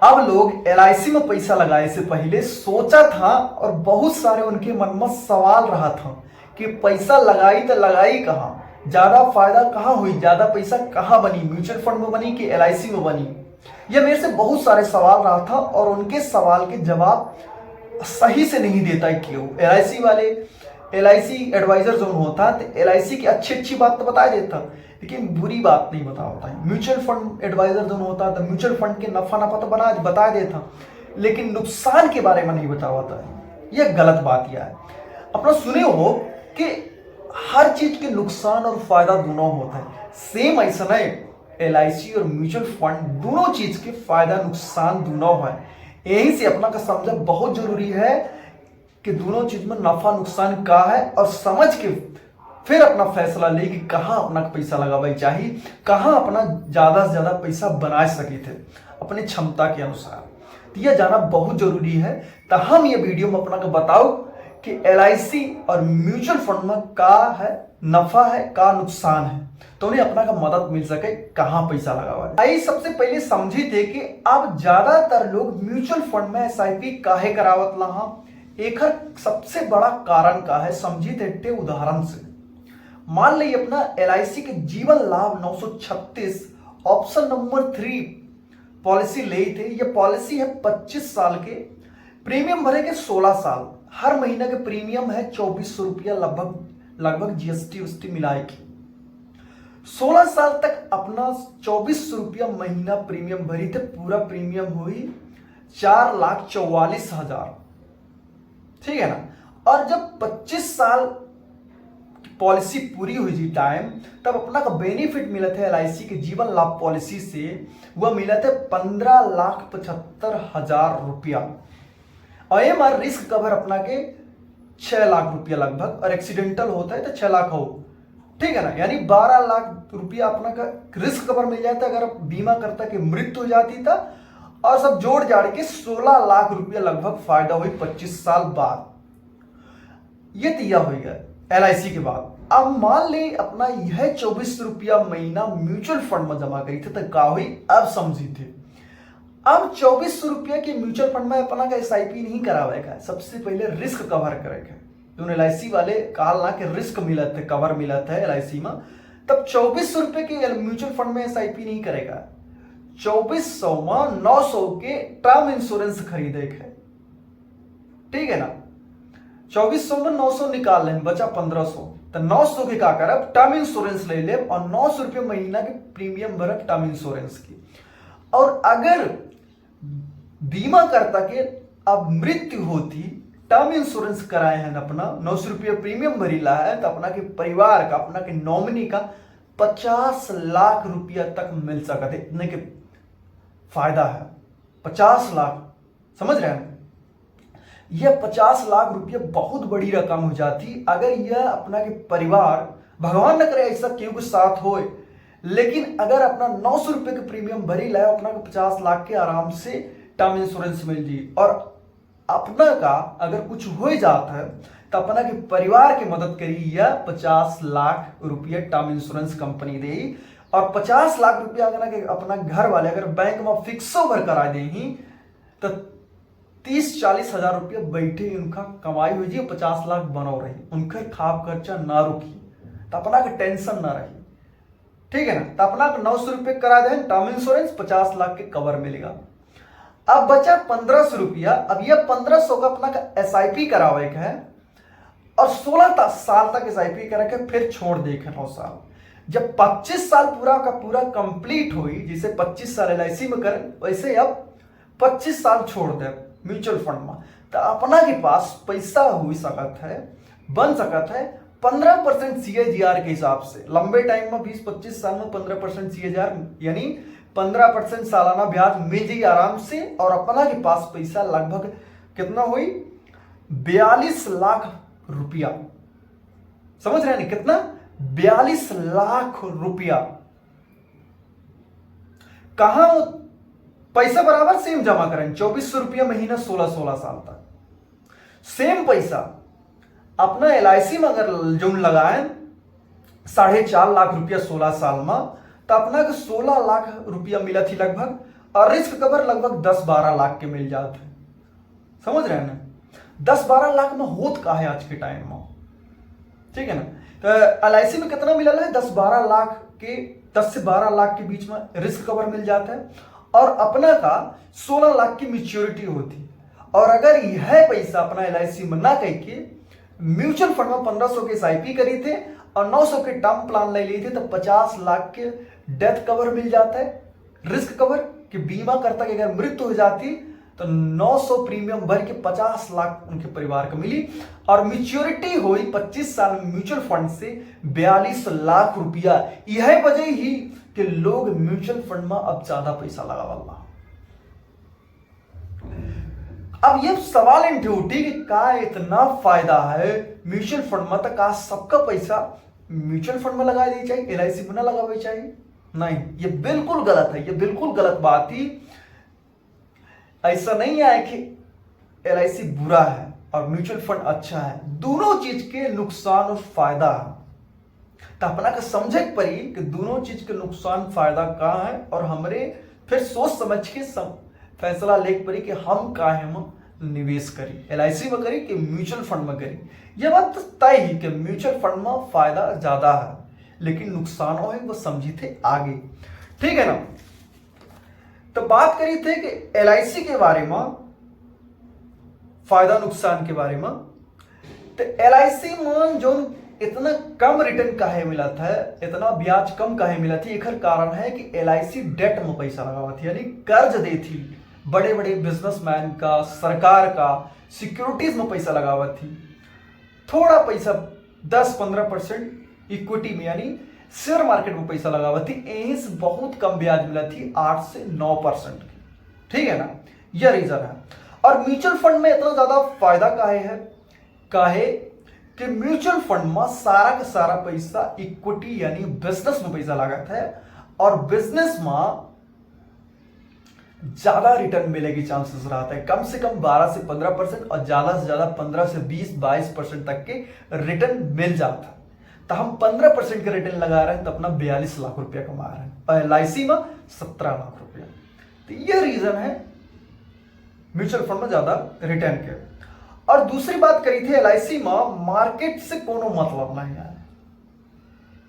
अब लोग एलआईसी में पैसा लगाए से पहले सोचा था और बहुत सारे उनके मन में सवाल रहा था कि पैसा लगाई तो लगाई कहाँ, ज्यादा फायदा कहाँ हुई, ज्यादा पैसा कहाँ बनी, म्यूचुअल फंड में बनी कि एलआईसी में बनी। ये मेरे से बहुत सारे सवाल रहा था और उनके सवाल के जवाब सही से नहीं देता है क्यों। एलआईसी वाले, एलआईसी एडवाइजर जो होता है तो एलआईसी की अच्छी अच्छी बात तो बता देता, लेकिन बुरी बात नहीं बता होता है। म्यूचुअल फंड एडवाइजर जो होता है तो म्यूचुअल फंड के नफा नफा तो बता देता, लेकिन नुकसान के बारे में नहीं बता होता है। यह गलत बात यह है। अपना सुने हो कि हर चीज के नुकसान और फायदा दोनों होता है। सेम ऐसा है, एलआईसी और म्यूचुअल फंड दोनों चीज के फायदा नुकसान दोनों है। यही से अपना का समझना बहुत जरूरी है कि दोनों चीज में नफा नुकसान का है और समझ के फिर अपना फैसला ले कि कहाँ अपना पैसा लगाना चाहिए, कहाँ अपना ज्यादा से ज्यादा पैसा बना सके थे अपनी क्षमता के अनुसार। तो यह जाना बहुत जरूरी है। तो हम ये वीडियो में अपना को बताओ कि एलआईसी और म्यूचुअल फंड में का है नफा है, का नुकसान है, तो उन्हें अपना का मदद मिल सके कहाँ पैसा लगावा। आई सबसे पहले समझी थे कि अब ज्यादातर लोग म्यूचुअल फंड में एसआईपी काहे करावत लहा। एक सबसे बड़ा कारण का है, समझी थे उदाहरण से। मान ली अपना एलआईसी के जीवन लाभ 936 ऑप्शन नंबर 3 पॉलिसी ले थे। ये पॉलिसी है 25 साल के, प्रीमियम भरे के 16 साल, हर महीने के प्रीमियम है 2400 रुपया, लगभग जीएसटी उस्टी मिलाए की 16 साल तक अपना 2400 रुपया महीना प्रीमियम भरी थे। पूरा प्रीमियम हुई 4,44,000, ठीक है ना। और जब 25 साल पॉलिसी पूरी हुई थी टाइम, तब अपना का बेनिफिट मिला था एलआईसी के जीवन लाभ पॉलिसी से, वह मिला था 15,75,000 रुपया। और एमआर रिस्क कवर अपना के 6 लाख रुपया लगभग, और एक्सीडेंटल होता है तो 6 लाख हो, ठीक है ना। यानी 12 लाख रुपया अपना का रिस्क कवर मिल जाता अगर बीमा करता कि मृत्यु हो जाती था, और सब जोड़ जाड़ के 16 लाख रुपया लगभग फायदा हुई 25 साल बाद। ये दिया हो गया एलआईसी के बाद। अब मान ले अपना यह 24 रुपया महीना म्यूचुअल फंड में जमा करी थे तो का हुई, अब समझी थे। अब 24 रुपया के म्यूचुअल फंड में अपना का एसआईपी नहीं करावेगा, सबसे पहले रिस्क कवर करेगा। तो एलआईसी वाले कहा ना कि रिस्क मिला था, कवर मिला था एलआईसी में, तब 24 रुपये के म्यूचुअल फंड में एसआईपी नहीं करेगा। 2400 में 900 के टर्म इंश्योरेंस खरीदेगा, ठीक है ना। 2400 में 900 निकाल लें, बचा 1500, तो 900 के का करब टर्म इंश्योरेंस ले ले और 900 रुपये महीना के प्रीमियम भरब टर्म इंश्योरेंस की। और अगर बीमा करता के अब मृत्यु होती, टर्म इंश्योरेंस कराए हैं अपना, 900 रुपये प्रीमियम भरी ला है, तो अपना के परिवार का, अपना के नॉमिनी का 50 लाख रुपया तक मिल सकते, इतने के फायदा है। 50 लाख, समझ रहे हैं। यह 50 लाख रुपया बहुत बड़ी रकम हो जाती अगर यह अपना के परिवार, भगवान न करे ऐसा क्यों के साथ होए, लेकिन अगर अपना 900 रुपये के प्रीमियम भरी लाए, अपना को 50 लाख के आराम से टर्म इंश्योरेंस मिल जी। और अपना का अगर कुछ हो जाता है तो अपना के परिवार की मदद करी, यह 50 लाख रुपया टर्म इंश्योरेंस कंपनी दे। और 50 लाख रुपया अगर अपना घर वाले अगर बैंक में फिक्सो भर करा दे तो 30-40 हजार रुपया बैठे उनका कमाई हुई जी, 50 लाख बनो रही, उनका खाप खर्चा ना रुकी, तो अपना का टेंशन ना रही, ठीक है ना। तो अपना 900 रुपये करा दे टर्म इंश्योरेंस, 50 लाख के कवर मिलेगा। अब बचा 1500 रुपया। अब यह 1500 का अपना का एसआईपी करावे का है और 16 साल तक एसआईपी करा के फिर छोड़ दे के 9 साल। जब 25 साल पूरा का पूरा कंप्लीट हुई, जैसे 25 साल एलआईसी में करें वैसे अब 25 साल छोड़ दे म्यूचुअल फंड में, तो अपना के पास पैसा हो सकता है, बन सकता है 15% सीएजीआर के हिसाब से। लंबे टाइम में 20-25 साल में 15% सीएजीआर, यानी 15% सालाना ब्याज मिल जाए आराम से। और अपना के पास पैसा लगभग कितना हुई, 42 लाख रुपया, समझ रहे हैं कितना, 42 लाख रुपया। कहां पैसा बराबर सेम जमा करें, 2400 रुपया महीना 16 साल तक, सेम पैसा अपना एलआईसी में अगर जो लगाए 4.5 लाख रुपया 16 साल में, तो अपना के 16 लाख रुपया मिला थी लगभग। और रिस्क कवर लगभग 10-12 लाख के मिल जाते हैं। समझ रहे हैं ना? 10-12 लाख में होत का है आज के टाइम में, ठीक है ना? तो LIC में कितना मिला है? 10-12 लाख के 10 से 12 लाख के बीच में रिस्क कवर मिल जाता है और अपना का 16 लाख की मैच्योरिटी होती। और अगर यह पैसा अपना LIC में ना कह के म्यूचुअल फंड में 1500 के SIP करी थे और 900 के टर्म प्लान ले लिए थे तो 50 लाख के डेथ कवर मिल जाता है, रिस्क कवर कि बीमा करता कि अगर मृत्यु हो जाती तो 900 प्रीमियम भर के 50 लाख उनके परिवार को मिली और मैच्योरिटी हुई 25 साल में म्यूचुअल फंड से 42 लाख रुपया। यह वजह ही कि लोग म्यूचुअल फंड में अब ज्यादा पैसा लगावला। अब ये सवाल उठी कि का इतना फायदा है म्यूचुअल फंड में, तो का सबका पैसा म्यूचुअल फंड में लगा दी चाहिए, LIC में ना लगावे चाहिए? नहीं, ये बिल्कुल गलत है, ये बिल्कुल गलत बात ही। ऐसा नहीं है कि LIC बुरा है और म्यूचुअल फंड अच्छा है, दोनों चीज के नुकसान और फायदा है। तो अपना का समझे पड़ी कि दोनों चीज के नुकसान फायदा कहाँ है और हमरे फिर सोच समझ के फैसला ले पड़ी कि हम काहे में निवेश करी, LIC में करी कि म्यूचुअल फंड में करी। यह बात तो तय ही कि म्यूचुअल फंड में फायदा ज्यादा है, लेकिन नुकसान है वो समझी थे आगे, ठीक है ना? तो बात करी थे कि LIC के बारे में, फायदा नुकसान के बारे में। तो LIC में जो इतना कम रिटर्न काहे मिला था, इतना ब्याज कम काहे मिला थी, एक कारण है कि LIC डेट में पैसा लगावा थी, यानी कर्ज दे थी बड़े बड़े बिजनेसमैन का, सरकार का, सिक्योरिटीज में पैसा लगावा थी। थोड़ा पैसा 10-15% इक्विटी में यानी शेयर मार्केट में पैसा लगावा थी, यहीं से बहुत कम ब्याज मिला थी 8 से 9% की, ठीक है ना? यह रीजन है। और म्यूचुअल फंड में इतना ज्यादा फायदा काहे कि म्यूचुअल फंड में सारा का सारा पैसा इक्विटी यानी बिजनेस में पैसा लगाता है और बिजनेस में ज्यादा रिटर्न मिले की चांसेस रहता है, कम से कम 12 से 15% और ज्यादा से ज्यादा 15 से 20-22% तक के रिटर्न मिल जाता है। तो हम 15% का रिटर्न लगा रहे हैं तो अपना 42 लाख रुपया कमा रहे हैं और LIC में 17 लाख रुपया। तो ये रीजन है म्यूचुअल फंड में ज्यादा रिटर्न के। और दूसरी बात करी थी LIC में मार्केट से कोनो मतलब नहीं है।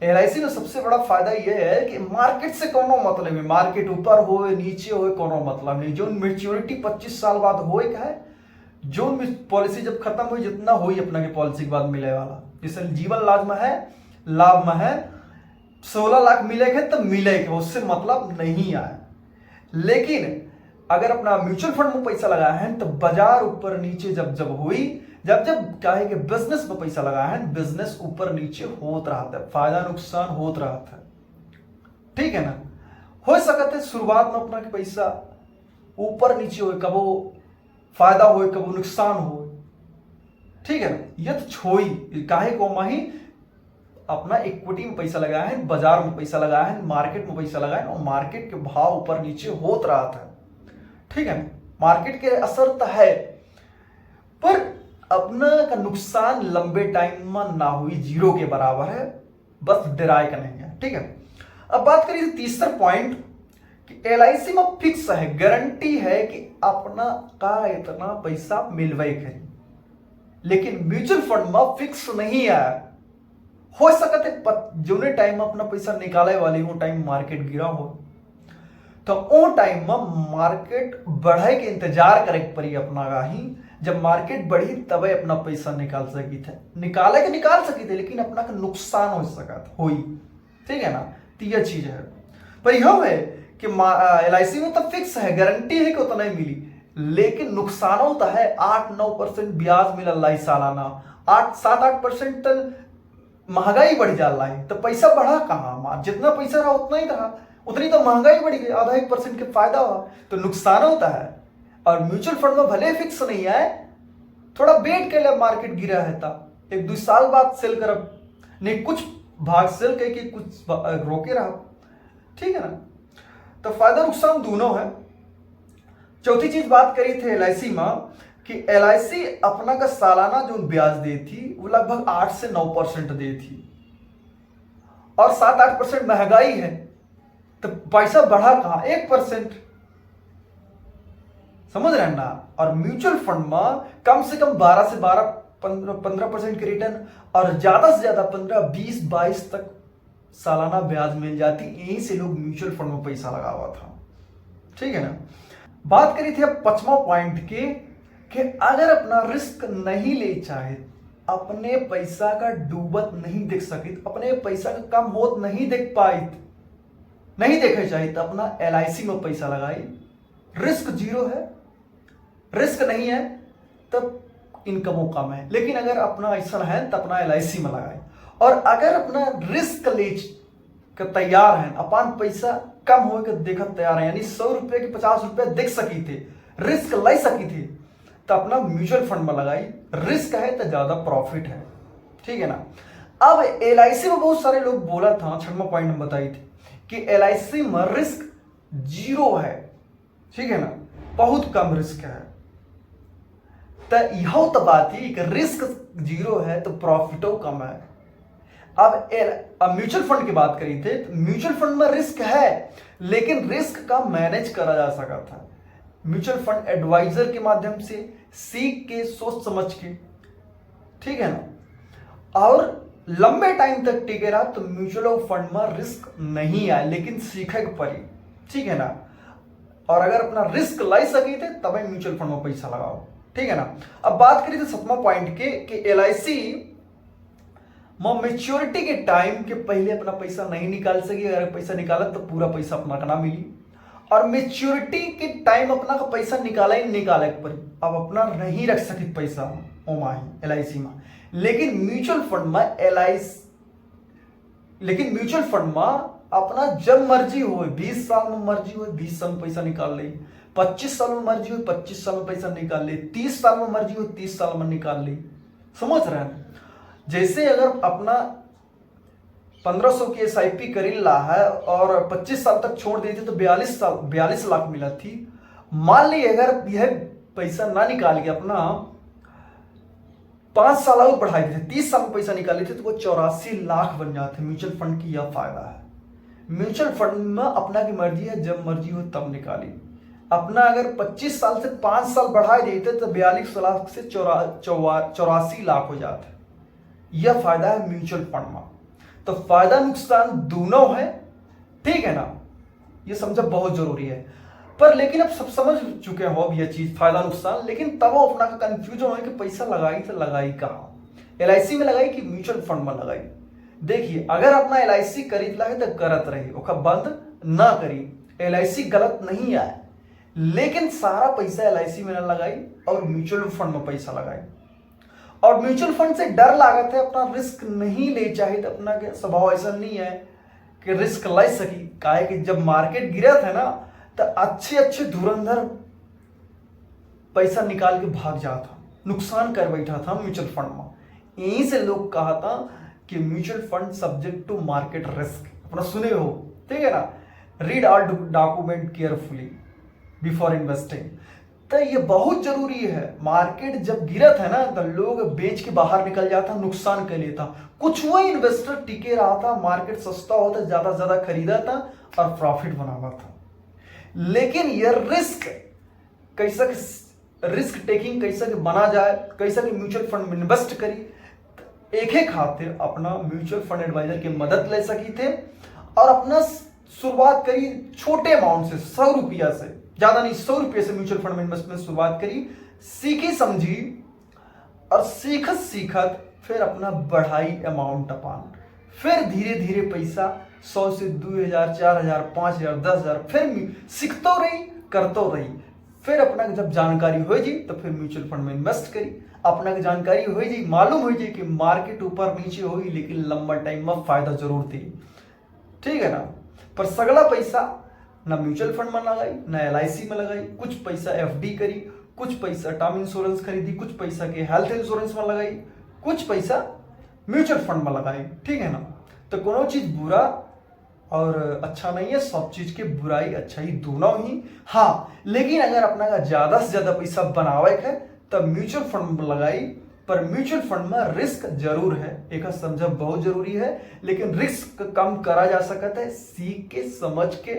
LIC में सबसे बड़ा फायदा यह है कि मार्केट से कोनो मतलब नहीं, मार्केट ऊपर हो नीचे हो कोनो मतलब नहीं। जो मैच्योरिटी 25 साल बाद हो है, जो पॉलिसी जब खत्म हुई जितना हुई अपना की पॉलिसी के बाद मिले वाला, जैसे जीवन लाभ में है 16 लाख मिलेगा तो मिलेगा, उससे मतलब नहीं आया। लेकिन अगर अपना म्यूचुअल फंड में पैसा लगाया है तो बाजार ऊपर नीचे जब हुई, जब कहे कि बिजनेस में पैसा लगाया है, बिजनेस ऊपर नीचे होत रहा था, फायदा नुकसान होत रहा था, ठीक है ना? हो सकता है शुरुआत में अपना पैसा ऊपर नीचे हो, कबो फायदा हो कबो नुकसान हो, ठीक है ना? ये तो छोई काहे को माही अपना इक्विटी में पैसा लगाया है, बाजार में पैसा लगाया है, मार्केट में पैसा लगाया है और मार्केट के भाव ऊपर नीचे होत रहा था, ठीक है ना? मार्केट के असर तो है पर अपना का नुकसान लंबे टाइम में ना हुई, जीरो के बराबर है, बस डराए का नहीं है, ठीक है? अब बात करिए तीसरा पॉइंट कि LIC में फिक्स है, गारंटी है कि अपना का इतना पैसा मिलवे करी। लेकिन म्यूचुअल फंड में फिक्स नहीं है, हो सकता है जो टाइम में अपना पैसा निकाले वाले हो टाइम मार्केट गिरा हो तो वो टाइम में मार्केट बढ़े के इंतजार करे पड़ी अपना का ही, जब मार्केट बढ़ी तब अपना पैसा निकाल सकी थे, निकाल सकी थे, लेकिन अपना का नुकसान हो सका हुई, ठीक है ना? तो यह चीज है। पर यह है कि LIC में तो फिक्स है, गारंटी है कि उतना ही मिली, लेकिन नुकसान होता है 8-9% ब्याज मिला सालाना, 7-8% तक महंगाई बढ़ जा रहा है, तो पैसा बढ़ा कहाँ? जितना पैसा रहा उतना ही रहा, उतनी तो महंगाई बढ़ी गई, आधा 1% के फायदा हुआ, तो नुकसान होता है। और म्यूचुअल फंड में भले फिक्स नहीं है, थोड़ा वेट कर ले, मार्केट गिरा है था 1-2 साल बाद सेल करब, नहीं कुछ भाग सेल करके कुछ रोके रहा, ठीक है ना? तो फायदा नुकसान दोनों है। चौथी चीज बात करी थी LIC में कि LIC अपना का सालाना जो ब्याज दे थी वो लगभग 8 से 9% दे थी और 7-8% महंगाई है, तो पैसा बढ़ा कहाँ? 1%। समझ रहे हैं ना। और म्यूचुअल फंड में कम से कम 12 से 15% के रिटर्न और ज्यादा से ज्यादा 15, 20, 22 तक सालाना ब्याज मिल जाती। यहीं से लोग म्यूचुअल फंड में पैसा लगा हुआ था, ठीक है ना। बात करी थी अब 5वां पॉइंट के कि अगर अपना रिस्क नहीं ले चाहे, अपने पैसा का डूबत नहीं देख सके, अपने पैसा का कम होत नहीं देख पाई, नहीं देखे चाहिए तो अपना LIC में पैसा लगाई। रिस्क जीरो है, रिस्क नहीं है तब इनकमों कम है। लेकिन अगर अपना ऐसा है तो अपना LIC में लगाए। और अगर अपना रिस्क ले के तैयार है, अपन पैसा कम हो के देखत तैयार है, यानी 100 रुपए के 50 रुपए देख सकी थे, रिस्क ले सकी थी, तो अपना म्यूचुअल फंड में लगाई। रिस्क है तो ज्यादा प्रॉफिट है, ठीक है ना। अब LIC में बहुत सारे लोग बोला था, 6वां पॉइंट में बताई थी कि LIC में रिस्क जीरो है, ठीक है ना, बहुत कम रिस्क है। तो यह तो बात ही कि रिस्क जीरो है तो प्रॉफिटो कम है। अब म्यूचुअल फंड की बात करी थे, तो म्यूचुअल फंड में रिस्क है लेकिन रिस्क का मैनेज करा जा सका था म्यूचुअल फंड एडवाइजर के माध्यम से, सीख के, सोच समझ के, ठीक है ना। और लंबे टाइम तक टिके रहा तो म्यूचुअल फंड में रिस्क नहीं आए, लेकिन सीखे के पड़ी, ठीक है ना। और अगर अपना रिस्क लाई सके थे तब म्यूचुअल फंड में पैसा लगाओ, ठीक है ना। अब बात करी थी 7वां पॉइंट के कि LIC मेच्योरिटी के टाइम के पहले अपना पैसा नहीं निकाल सकी। अगर पैसा निकाला तो पूरा पैसा अपना का ना मिली। और मेच्योरिटी के टाइम अपना का पैसा निकाला ही निकाले पर अब अपना नहीं रख सकी पैसा LIC में। लेकिन म्यूचुअल फंड में अपना जब मर्जी हो, 20 साल में मर्जी हो 20 साल में पैसा निकाल ले, 25 साल में मर्जी हो 25 साल में पैसा निकाल ले, 30 साल में मर्जी हो 30 साल में निकाल ले। समझ रहे हैं। जैसे अगर अपना 1500 की SIP कर रहा है और 25 साल तक छोड़ देते तो 42 लाख मिला थी। मान ली अगर यह पैसा ना निकाल के अपना 5 साल और बढ़ा देते, 30 साल में पैसा निकाल लेते तो वो 84 लाख बन जाते। म्यूचुअल फंड की यह फायदा है। म्यूचुअल फंड में अपना की मर्जी है, जब मर्जी हो तब निकाली। अपना अगर 25 साल से 5 साल बढ़ा देते तो 42 लाख से 84 लाख हो जाते। यह फायदा है म्यूचुअल फंड में। तो फायदा नुकसान दोनों है, ठीक है ना। यह समझना बहुत जरूरी है। पर लेकिन अब सब समझ चुके हो अब यह चीज फायदा नुकसान, लेकिन तब अपना का कंफ्यूजन हो कि पैसा लगाई तो लगाई कहाँ, LIC में लगाई कि म्यूचुअल फंड में लगाई। देखिए अगर अपना LIC खरीद लगे तो करत रही, ओका बंद ना करी। LIC गलत नहीं आए, लेकिन सारा पैसा LIC में ना लगाई और म्यूचुअल फंड में पैसा लगाई। और म्यूचुअल फंड से डर लागत है, अपना रिस्क नहीं ले चाहे तो अपना के स्वभाव ऐसा नहीं है कि रिस्क ले सकी। काहे कि जब मार्केट गिरा था ना तो अच्छे धुरंधर पैसा निकाल के भाग जाता, नुकसान कर बैठा था म्यूचुअल फंड में। यहीं से लोग कहा था कि mutual fund subject to market risk. अपना सुने हो, ठीक है ना। Read all document carefully before investing. तो ये बहुत जरूरी है। मार्केट जब गिरा था ना तो लोग बेच के बाहर निकल जाता, नुकसान कर लेता। कुछ वो इन्वेस्टर टिके रहा था, मार्केट सस्ता होता ज्यादा से ज्यादा खरीदा था और प्रॉफिट बनाना था। लेकिन ये रिस्क टेकिंग कैसा बना जाए, कैसा म्यूचुअल फंड में इन्वेस्ट करी, एक खातिर अपना म्यूचुअल फंड एडवाइजर की मदद ले सकी थे और अपना शुरुआत करी छोटे अमाउंट से, 100 रुपया से, ज्यादा नहीं, 100 रुपये से म्यूचुअल फंड में इन्वेस्टमेंट शुरुआत करी, सीखी समझी और सीखत फिर अपना बढ़ाई अमाउंट अपन। फिर धीरे धीरे पैसा 100 से 2000, 4000, 5000, 10000 फिर सीखतो रही, करतो रही। फिर अपना जब जानकारी हो जी तो फिर म्यूचुअल फंड में इन्वेस्ट करी। अपना की जानकारी हो जी, मालूम हो जी कि मार्केट ऊपर नीचे होगी लेकिन लंबा टाइम में फायदा जरूर थी, ठीक है ना। पर सगला पैसा ना म्यूचुअल फंड में लगाई ना LIC में लगाई। कुछ पैसा FD करी, कुछ पैसा टर्म इंश्योरेंस खरीदी, कुछ पैसा के हेल्थ इंश्योरेंस में लगाई, कुछ पैसा म्यूचुअल फंड में लगाई, ठीक है ना। तो कोनो चीज बुरा और अच्छा नहीं है, सब चीज के बुराई अच्छाई दोनों ही। हाँ, लेकिन अगर अपना का ज्यादा से ज्यादा पैसा बनावे है तब म्यूचुअल फंड में लगाई। पर म्यूचुअल फंड में रिस्क जरूर है, एक समझ बहुत जरूरी है। लेकिन रिस्क कम करा जा सकता है सीख के, समझ के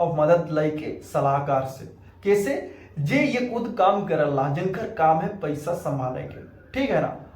और मदद लाई के, सलाहकार से। कैसे जे ये खुद काम करला जिनकर काम है पैसा संभाले के, ठीक है ना।